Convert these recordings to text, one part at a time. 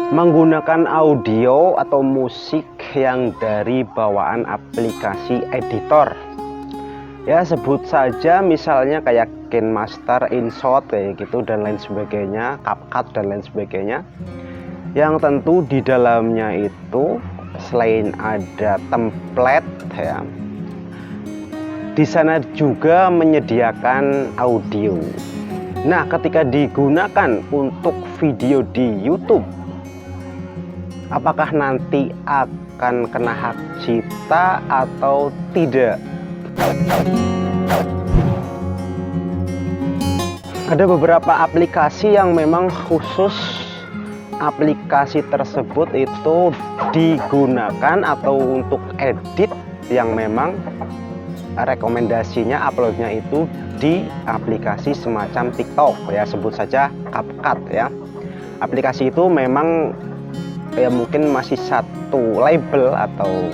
menggunakan audio atau musik yang dari bawaan aplikasi editor. Ya, sebut saja misalnya kayak KineMaster, InShot kayak gitu dan lain sebagainya, CapCut dan lain sebagainya. Yang tentu di dalamnya itu selain ada template ya, di sana juga menyediakan audio. Nah, ketika digunakan untuk video di YouTube, apakah nanti akan kena hak cipta atau tidak? Ada beberapa aplikasi yang memang khusus aplikasi tersebut itu digunakan atau untuk edit yang memang rekomendasinya uploadnya itu di aplikasi semacam TikTok ya, sebut saja CapCut ya. Aplikasi itu memang ya mungkin masih satu label atau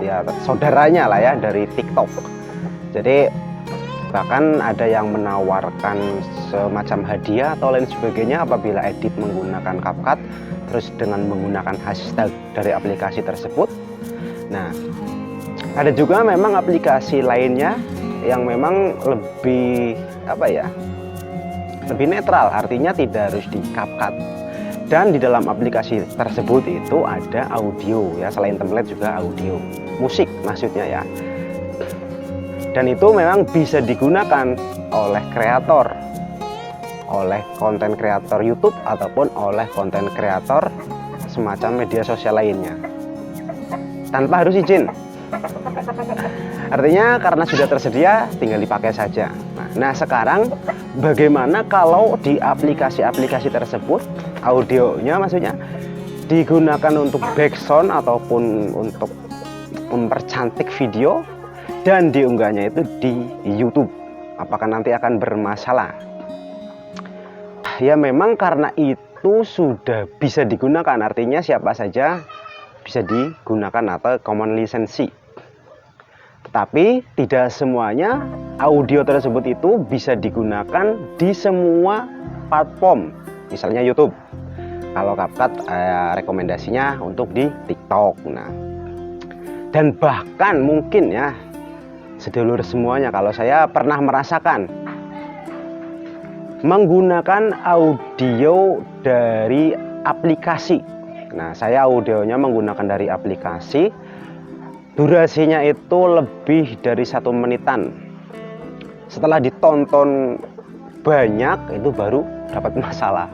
ya saudaranya lah ya dari TikTok. Jadi bahkan ada yang menawarkan semacam hadiah atau lain sebagainya apabila edit menggunakan CapCut terus dengan menggunakan hashtag dari aplikasi tersebut. Nah, ada juga memang aplikasi lainnya yang memang lebih lebih netral, artinya tidak harus di CapCut. Dan di dalam aplikasi tersebut itu ada audio ya, selain template juga audio, musik maksudnya ya. Dan itu memang bisa digunakan oleh kreator, oleh konten kreator YouTube ataupun oleh konten kreator semacam media sosial lainnya tanpa harus izin. Artinya karena sudah tersedia tinggal dipakai saja. Nah, sekarang bagaimana kalau di aplikasi-aplikasi tersebut audionya maksudnya digunakan untuk background ataupun untuk mempercantik video dan diunggahnya itu di YouTube? Apakah nanti akan bermasalah? Ya memang karena itu sudah bisa digunakan, artinya siapa saja bisa digunakan atau common lisensi. Tetapi tidak semuanya audio tersebut itu bisa digunakan di semua platform, misalnya YouTube. Kalau CapCut rekomendasinya untuk di TikTok. Nah, dan bahkan mungkin ya sedulur semuanya, kalau saya pernah merasakan menggunakan audio dari aplikasi. Nah, saya audionya menggunakan dari aplikasi. Durasinya itu lebih dari 1 menitan. Setelah ditonton banyak itu baru dapat masalah.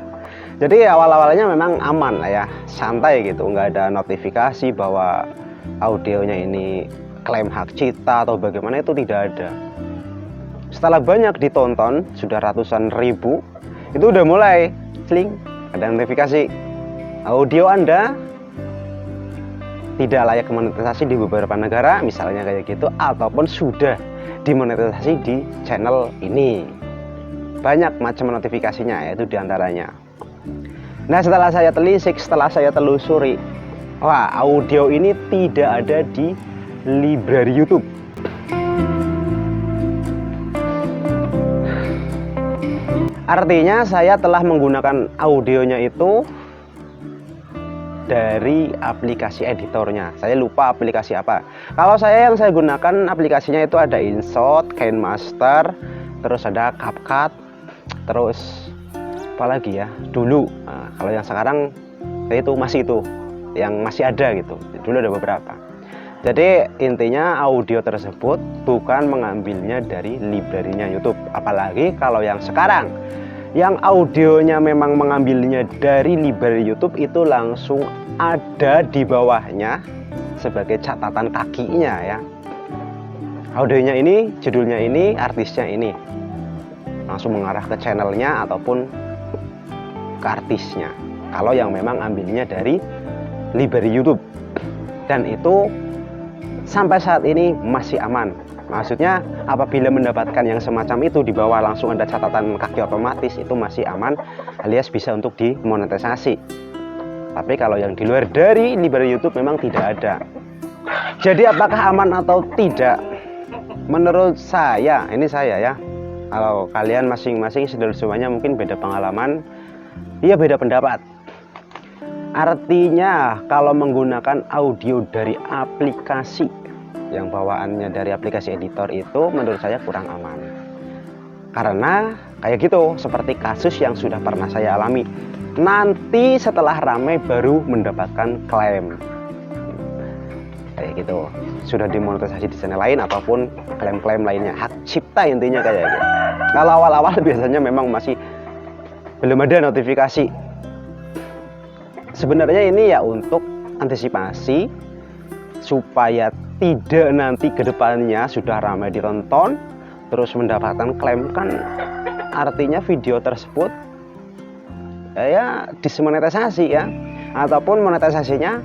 Jadi awal-awalnya memang aman lah ya, santai gitu, nggak ada notifikasi bahwa audionya ini klaim hak cipta atau bagaimana, itu tidak ada. Setelah banyak ditonton, sudah ratusan ribu, itu udah mulai sling, ada notifikasi audio Anda tidak layak monetisasi di beberapa negara, misalnya kayak gitu, ataupun sudah dimonetisasi di channel ini. Banyak macam notifikasinya, yaitu diantaranya. Nah, setelah saya telisik, setelah saya telusuri, wah, audio ini tidak ada di library YouTube. Artinya saya telah menggunakan audionya itu dari aplikasi editornya. Saya lupa aplikasi apa. Kalau yang saya gunakan aplikasinya itu ada InShot, KineMaster, terus ada CapCut, terus apa lagi ya dulu. Nah, kalau yang sekarang itu masih itu yang masih ada gitu. Dulu ada beberapa. Jadi intinya audio tersebut bukan mengambilnya dari library-nya YouTube. Apalagi kalau yang sekarang yang audionya memang mengambilnya dari library YouTube, itu langsung ada di bawahnya sebagai catatan kakinya ya. Audionya ini, judulnya ini, artisnya ini. Langsung mengarah ke channelnya ataupun ke artisnya. Kalau yang memang ambilnya dari library YouTube. Dan itu sampai saat ini masih aman. Maksudnya apabila mendapatkan yang semacam itu di bawah langsung ada catatan kaki otomatis, itu masih aman alias bisa untuk dimonetisasi. Tapi kalau yang di luar dari library YouTube memang tidak ada. Jadi apakah aman atau tidak? Menurut saya, ini saya ya. Kalau kalian masing-masing sedulur semuanya mungkin beda pengalaman, iya beda pendapat. Artinya kalau menggunakan audio dari aplikasi yang bawaannya dari aplikasi editor itu menurut saya kurang aman. Karena kayak gitu, seperti kasus yang sudah pernah saya alami. Nanti setelah ramai baru mendapatkan klaim. Kayak gitu. Sudah dimonetisasi di channel lain ataupun klaim-klaim lainnya. Hak cipta intinya kayak gitu. Kalau awal-awal biasanya memang masih belum ada notifikasi. Sebenarnya ini ya untuk antisipasi supaya tidak nanti kedepannya sudah ramai ditonton terus mendapatkan klaim, kan artinya video tersebut ya dismonetisasi ya, ataupun monetisasinya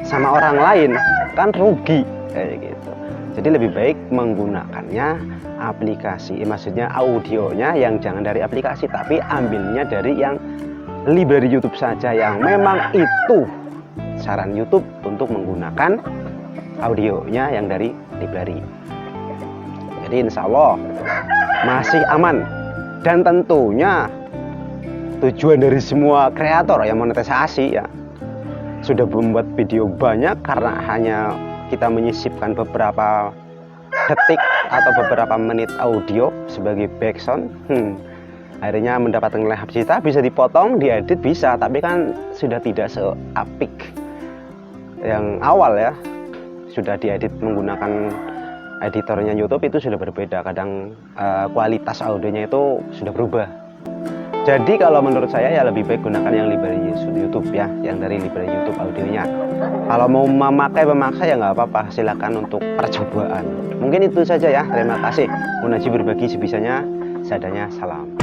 sama orang lain, kan rugi kayak gitu. Jadi lebih baik menggunakannya aplikasi, maksudnya audionya yang jangan dari aplikasi tapi ambilnya dari yang library YouTube saja, yang memang itu saran YouTube untuk menggunakan audionya yang dari library. Jadi insya Allah masih aman. Dan tentunya tujuan dari semua kreator yang monetisasi ya sudah membuat video banyak karena hanya kita menyisipkan beberapa detik atau beberapa menit audio sebagai background. Akhirnya mendapatkan nilai hak cipta, bisa dipotong, diedit bisa, tapi kan sudah tidak seapik yang awal ya. Sudah diedit menggunakan editornya YouTube itu sudah berbeda, kadang kualitas audionya itu sudah berubah. Jadi kalau menurut saya ya lebih baik gunakan yang library YouTube ya, yang dari library YouTube audionya. Kalau mau memakai memaksa ya nggak apa-apa, silakan untuk percobaan. Mungkin itu saja ya, terima kasih. Munaji berbagi sebisanya, seadanya, salam.